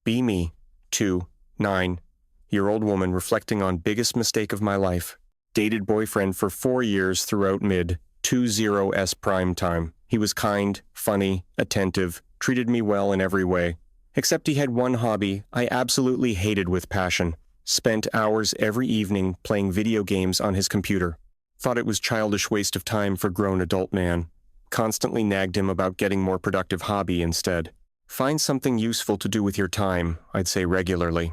Be me. 2, 9-year-old woman reflecting on biggest mistake of my life. Dated boyfriend for 4 years throughout mid-20s prime time. He was kind, funny, attentive, treated me well in every way. Except he had one hobby I absolutely hated with passion. Spent hours every evening playing video games on his computer. Thought it was childish waste of time for grown adult man. Constantly nagged him about getting more productive hobby instead. Find something useful to do with your time, I'd say regularly.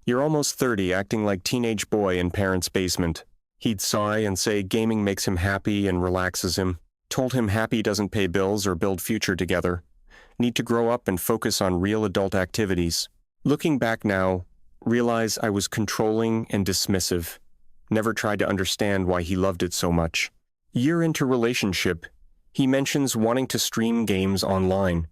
You're almost 30 acting like teenage boy in parents' basement. He'd sigh and say gaming makes him happy and relaxes him. Told him happy doesn't pay bills or build future together. Need to grow up and focus on real adult activities. Looking back now, realize I was controlling and dismissive. Never tried to understand why he loved it so much. Year into relationship, he mentions wanting to stream games online.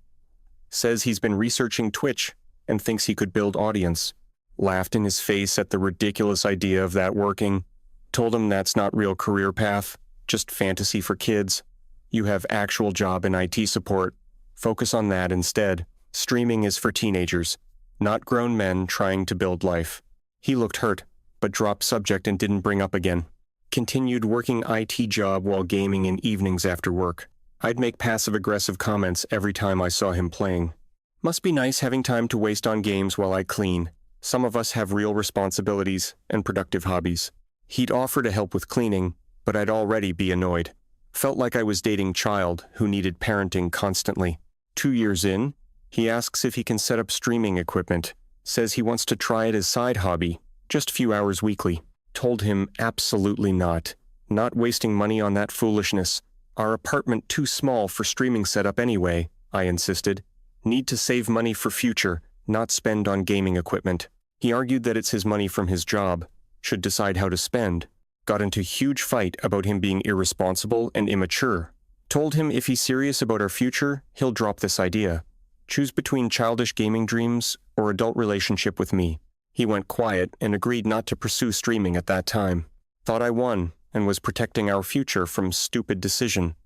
Says he's been researching Twitch and thinks he could build audience. Laughed in his face at the ridiculous idea of that working. Told him that's not real career path, just fantasy for kids. You have actual job in IT support. Focus on that instead. Streaming is for teenagers, not grown men trying to build life. He looked hurt, but dropped subject and didn't bring up again. Continued working IT job while gaming in evenings after work. I'd make passive-aggressive comments every time I saw him playing. Must be nice having time to waste on games while I clean. Some of us have real responsibilities and productive hobbies. He'd offer to help with cleaning, but I'd already be annoyed. Felt like I was dating child who needed parenting constantly. 2 years in, he asks if he can set up streaming equipment. Says he wants to try it as side hobby, just few hours weekly. Told him absolutely not. Not wasting money on that foolishness. Our apartment too small for streaming setup anyway, I insisted. Need to save money for future, not spend on gaming equipment. He argued that it's his money from his job. Should decide how to spend. Got into huge fight about him being irresponsible and immature. Told him if he's serious about our future, he'll drop this idea. Choose between childish gaming dreams or adult relationship with me. He went quiet and agreed not to pursue streaming at that time. Thought I won and was protecting our future from stupid decision.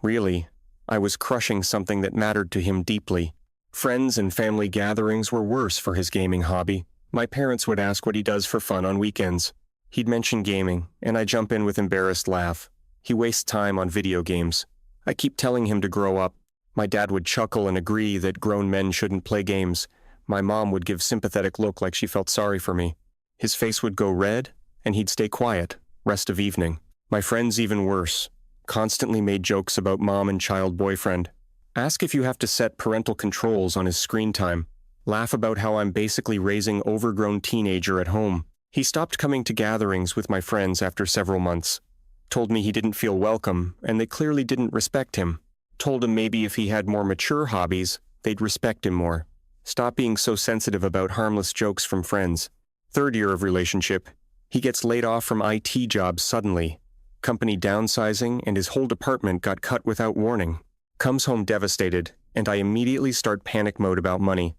Really, I was crushing something that mattered to him deeply. Friends and family gatherings were worse for his gaming hobby. My parents would ask what he does for fun on weekends. He'd mention gaming, and I jump in with embarrassed laugh. He wastes time on video games. I keep telling him to grow up. My dad would chuckle and agree that grown men shouldn't play games. My mom would give sympathetic look like she felt sorry for me. His face would go red, and he'd stay quiet, rest of evening. My friends even worse. Constantly made jokes about mom and child boyfriend. Ask if you have to set parental controls on his screen time. Laugh about how I'm basically raising overgrown teenager at home. He stopped coming to gatherings with my friends after several months. Told me he didn't feel welcome, and they clearly didn't respect him. Told him maybe if he had more mature hobbies, they'd respect him more. Stop being so sensitive about harmless jokes from friends. 3rd year of relationship. He gets laid off from IT jobs suddenly. Company downsizing, and his whole department got cut without warning. Comes home devastated, and I immediately start panic mode about money.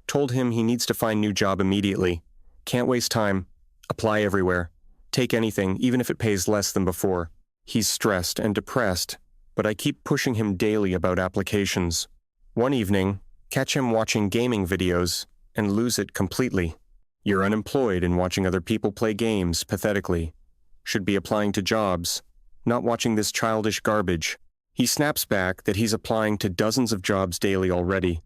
Told him he needs to find new job immediately. Can't waste time. Apply everywhere. Take anything, even if it pays less than before. He's stressed and depressed, but I keep pushing him daily about applications. One evening, catch him watching gaming videos and lose it completely. You're unemployed and watching other people play games pathetically. Should be applying to jobs, not watching this childish garbage. He snaps back that he's applying to dozens of jobs daily already.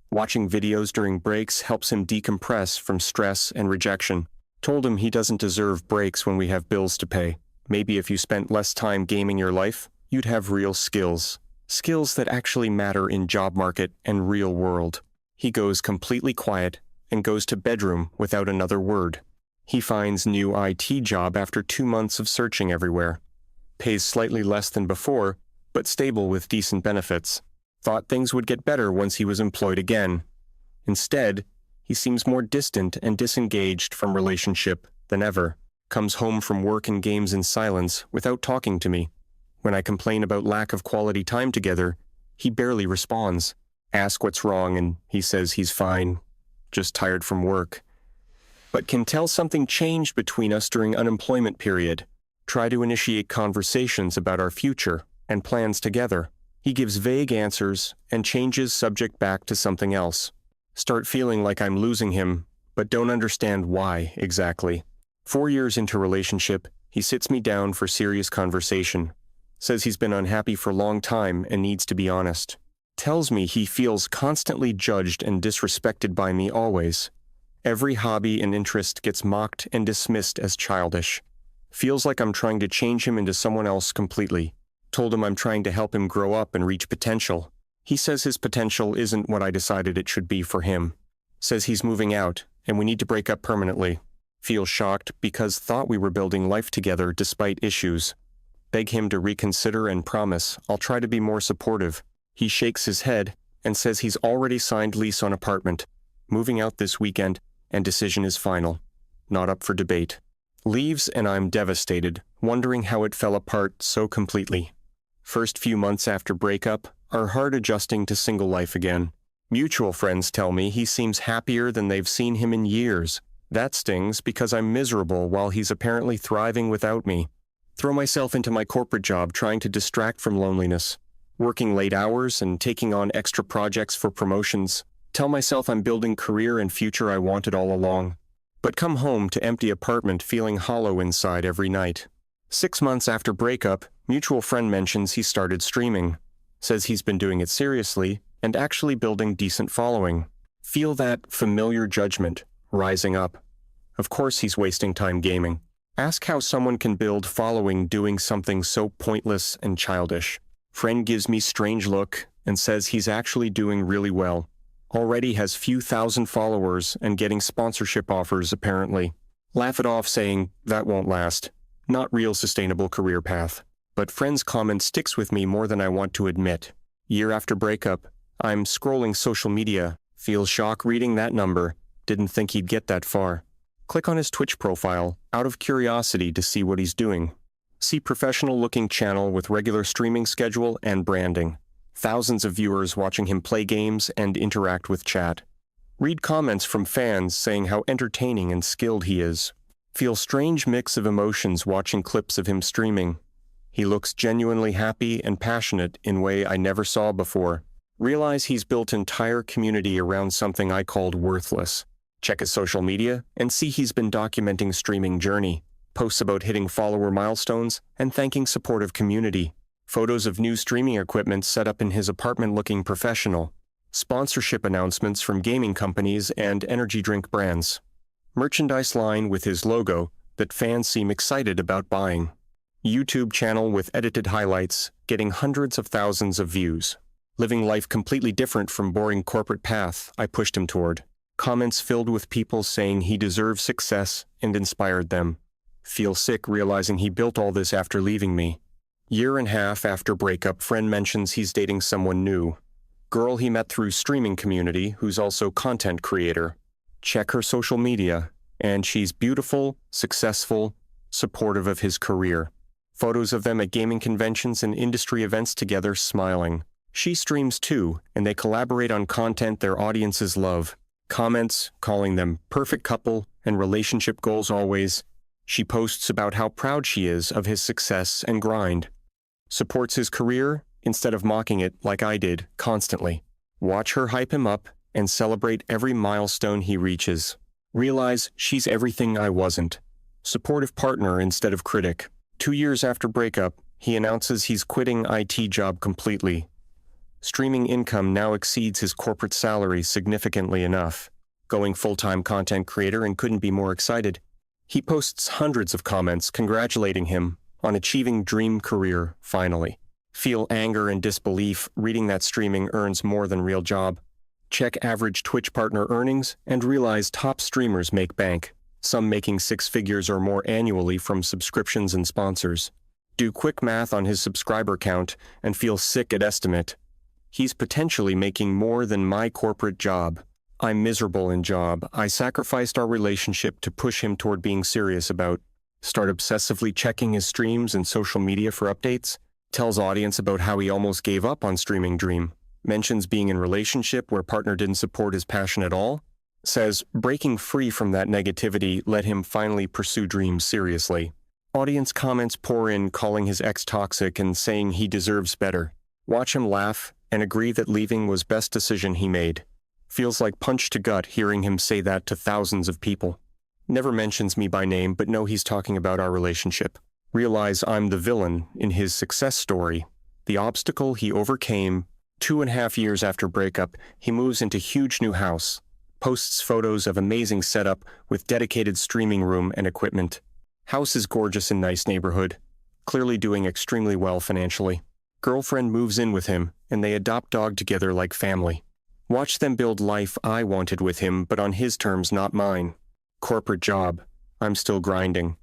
Watching videos during breaks helps him decompress from stress and rejection. Told him he doesn't deserve breaks when we have bills to pay. Maybe if you spent less time gaming your life, you'd have real skills. Skills that actually matter in job market and real world. He goes completely quiet and goes to bedroom without another word. He finds new IT job after 2 months of searching everywhere. Pays slightly less than before, but stable with decent benefits. Thought things would get better once he was employed again. Instead, he seems more distant and disengaged from relationship than ever. Comes home from work and games in silence without talking to me. When I complain about lack of quality time together, he barely responds. Ask what's wrong and he says he's fine, just tired from work. But can tell something changed between us during unemployment period. Try to initiate conversations about our future and plans together. He gives vague answers and changes subject back to something else. Start feeling like I'm losing him, but don't understand why exactly. 4 years into relationship, he sits me down for serious conversation. Says he's been unhappy for a long time and needs to be honest. Tells me he feels constantly judged and disrespected by me always. Every hobby and interest gets mocked and dismissed as childish. Feels like I'm trying to change him into someone else completely. Told him I'm trying to help him grow up and reach potential. He says his potential isn't what I decided it should be for him. Says he's moving out, and we need to break up permanently. Feel shocked because thought we were building life together despite issues. Beg him to reconsider and promise I'll try to be more supportive. He shakes his head and says he's already signed lease on apartment, moving out this weekend, and decision is final. Not up for debate. Leaves and I'm devastated, wondering how it fell apart so completely. First few months after breakup are hard adjusting to single life again. Mutual friends tell me he seems happier than they've seen him in years. That stings because I'm miserable while he's apparently thriving without me. Throw myself into my corporate job trying to distract from loneliness. Working late hours and taking on extra projects for promotions. Tell myself I'm building career and future I wanted all along. But come home to empty apartment feeling hollow inside every night. 6 months after breakup, mutual friend mentions he started streaming. Says he's been doing it seriously and actually building decent following. Feel that familiar judgment rising up. Of course he's wasting time gaming. Ask how someone can build following doing something so pointless and childish. Friend gives me strange look and says he's actually doing really well. Already has few thousand followers and getting sponsorship offers apparently. Laugh it off saying, that won't last. Not real sustainable career path. But friend's comment sticks with me more than I want to admit. Year after breakup, I'm scrolling social media. Feel shock reading that number. Didn't think he'd get that far. Click on his Twitch profile, out of curiosity to see what he's doing. See professional-looking channel with regular streaming schedule and branding. Thousands of viewers watching him play games and interact with chat. Read comments from fans saying how entertaining and skilled he is. Feel strange mix of emotions watching clips of him streaming. He looks genuinely happy and passionate in way I never saw before. Realize he's built entire community around something I called worthless. Check his social media and see he's been documenting streaming journey. Posts about hitting follower milestones and thanking supportive community. Photos of new streaming equipment set up in his apartment looking professional. Sponsorship announcements from gaming companies and energy drink brands. Merchandise line with his logo that fans seem excited about buying. YouTube channel with edited highlights, getting hundreds of thousands of views. Living life completely different from boring corporate path I pushed him toward. Comments filled with people saying he deserves success and inspired them. Feel sick realizing he built all this after leaving me. Year and a half after breakup, friend mentions he's dating someone new. Girl he met through streaming community who's also content creator. Check her social media, and she's beautiful, successful, supportive of his career. Photos of them at gaming conventions and industry events together smiling. She streams too, and they collaborate on content their audiences love. Comments calling them perfect couple and relationship goals always. She posts about how proud she is of his success and grind. Supports his career instead of mocking it like I did constantly. Watch her hype him up and celebrate every milestone he reaches. Realize she's everything I wasn't. Supportive partner instead of critic. 2 years after breakup, he announces he's quitting IT job completely. Streaming income now exceeds his corporate salary significantly enough. Going full-time content creator and couldn't be more excited. He posts hundreds of comments congratulating him on achieving dream career, finally. Feel anger and disbelief reading that streaming earns more than real job. Check average Twitch partner earnings and realize top streamers make bank, some making 6 figures or more annually from subscriptions and sponsors. Do quick math on his subscriber count and feel sick at estimate. He's potentially making more than my corporate job. I'm miserable in job. I sacrificed our relationship to push him toward being serious about. Start obsessively checking his streams and social media for updates. Tells audience about how he almost gave up on streaming dream. Mentions being in relationship where partner didn't support his passion at all. Says breaking free from that negativity let him finally pursue dreams seriously. Audience comments pour in calling his ex toxic and saying he deserves better. Watch him laugh and agree that leaving was best decision he made. Feels like punch to gut hearing him say that to thousands of people. Never mentions me by name, but know he's talking about our relationship. Realize I'm the villain in his success story. The obstacle he overcame. 2.5 years after breakup, he moves into huge new house. Posts photos of amazing setup with dedicated streaming room and equipment. House is gorgeous in nice neighborhood. Clearly doing extremely well financially. Girlfriend moves in with him, and they adopt dog together like family. Watch them build life I wanted with him, but on his terms, not mine. Corporate job. I'm still grinding.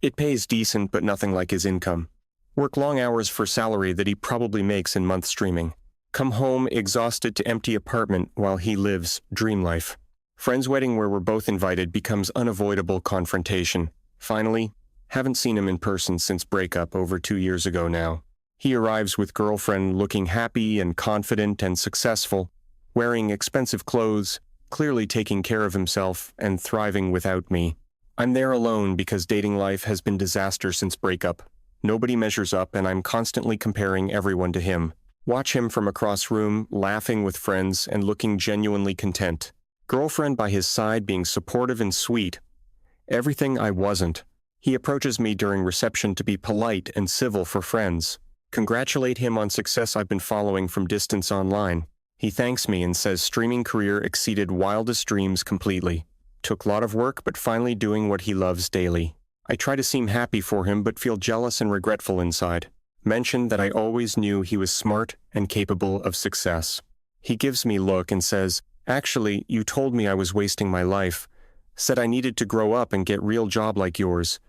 It pays decent, but nothing like his income. Work long hours for salary that he probably makes in month streaming. Come home exhausted to empty apartment while he lives dream life. Friend's wedding where we're both invited becomes unavoidable confrontation. Finally, haven't seen him in person since breakup over 2 years ago now. He arrives with girlfriend looking happy and confident and successful, wearing expensive clothes, clearly taking care of himself and thriving without me. I'm there alone because dating life has been disaster since breakup. Nobody measures up and I'm constantly comparing everyone to him. Watch him from across room, laughing with friends and looking genuinely content. Girlfriend by his side being supportive and sweet. Everything I wasn't. He approaches me during reception to be polite and civil for friends. Congratulate him on success I've been following from distance online. He thanks me and says streaming career exceeded wildest dreams completely. Took a lot of work but finally doing what he loves daily. I try to seem happy for him but feel jealous and regretful inside. Mentioned that I always knew he was smart and capable of success. He gives me a look and says, "Actually, you told me I was wasting my life. Said I needed to grow up and get real job like yours.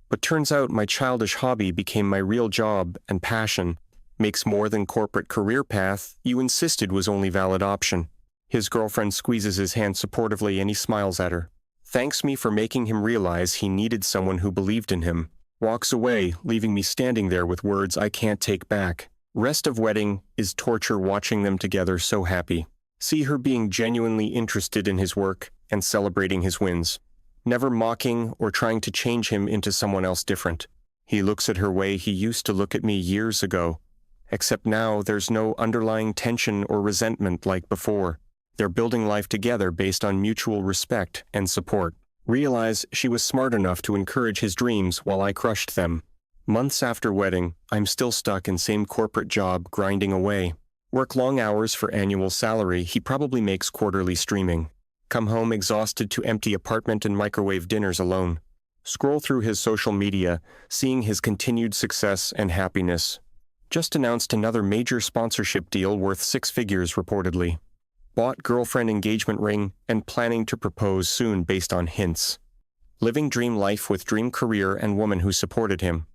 But turns out my childish hobby became my real job and passion. Makes more than corporate career path you insisted was only valid option." His girlfriend squeezes his hand supportively and he smiles at her. Thanks me for making him realize he needed someone who believed in him. Walks away, leaving me standing there with words I can't take back. Rest of wedding is torture watching them together so happy. See her being genuinely interested in his work and celebrating his wins. Never mocking or trying to change him into someone else different. He looks at her way he used to look at me years ago. Except now there's no underlying tension or resentment like before. They're building life together based on mutual respect and support. Realize she was smart enough to encourage his dreams while I crushed them. Months after wedding, I'm still stuck in same corporate job grinding away. Work long hours for annual salary he probably makes quarterly streaming. Come home exhausted to empty apartment and microwave dinners alone. Scroll through his social media, seeing his continued success and happiness. Just announced another major sponsorship deal worth 6 figures reportedly. Bought girlfriend engagement ring and planning to propose soon based on hints. Living dream life with dream career and woman who supported him.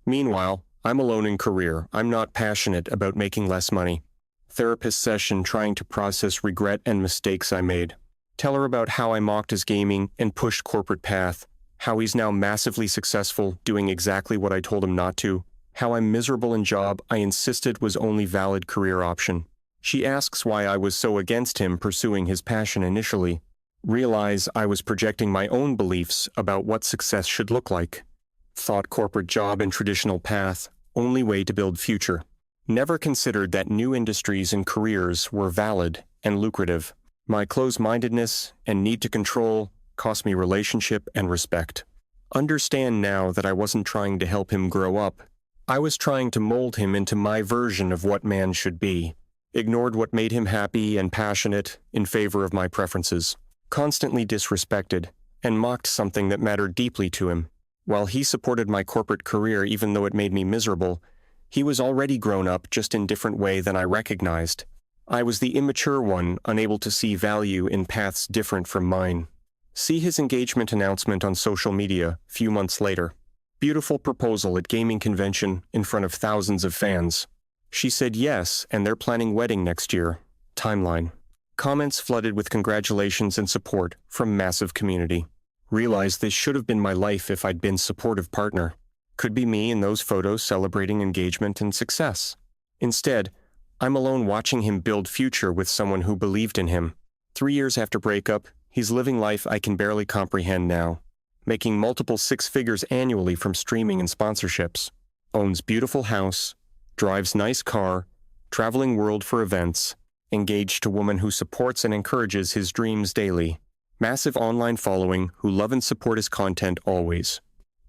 Meanwhile, I'm alone in career. I'm not passionate about making less money. Therapist session trying to process regret and mistakes I made. Tell her about how I mocked his gaming and pushed corporate path. How he's now massively successful, doing exactly what I told him not to. How I'm miserable in job I insisted was only valid career option. She asks why I was so against him pursuing his passion initially. Realize I was projecting my own beliefs about what success should look like. Thought corporate job and traditional path, only way to build future. Never considered that new industries and careers were valid and lucrative. My closed-mindedness and need to control cost me relationship and respect. Understand now that I wasn't trying to help him grow up. I was trying to mold him into my version of what man should be. Ignored what made him happy and passionate in favor of my preferences. Constantly disrespected and mocked something that mattered deeply to him. While he supported my corporate career even though it made me miserable, he was already grown up just in different way than I recognized. I was the immature one, unable to see value in paths different from mine. See his engagement announcement on social media few months later. Beautiful proposal at gaming convention in front of thousands of fans. She said yes, and they're planning wedding next year. Timeline. Comments flooded with congratulations and support from massive community. Realized this should have been my life if I'd been supportive partner. Could be me in those photos celebrating engagement and success. Instead, I'm alone watching him build future with someone who believed in him. 3 years after breakup, he's living life I can barely comprehend now. Making multiple 6 figures annually from streaming and sponsorships. Owns beautiful house. Drives nice car, traveling world for events, engaged to woman who supports and encourages his dreams daily. Massive online following who love and support his content always.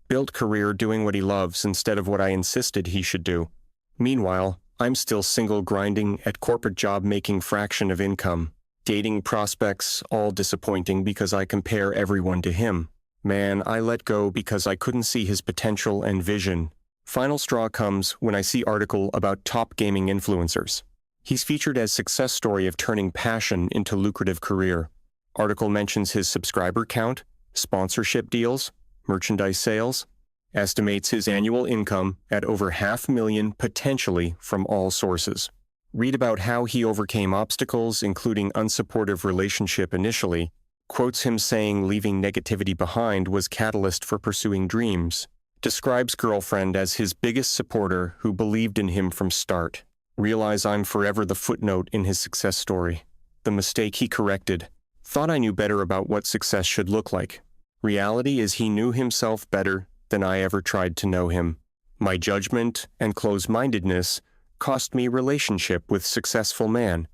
Built career doing what he loves instead of what I insisted he should do. Meanwhile, I'm still single grinding at corporate job making fraction of income. Dating prospects all disappointing because I compare everyone to him. Man, I let go because I couldn't see his potential and vision. Final straw comes when I see article about top gaming influencers. He's featured as success story of turning passion into lucrative career. Article mentions his subscriber count, sponsorship deals, merchandise sales, estimates his annual income at over $500,000 potentially from all sources. Read about how he overcame obstacles, including unsupportive relationship initially, quotes him saying leaving negativity behind was catalyst for pursuing dreams, describes girlfriend as his biggest supporter who believed in him from start. Realize I'm forever the footnote in his success story. The mistake he corrected. Thought I knew better about what success should look like. Reality is he knew himself better than I ever tried to know him. My judgment and close-mindedness cost me relationship with successful man.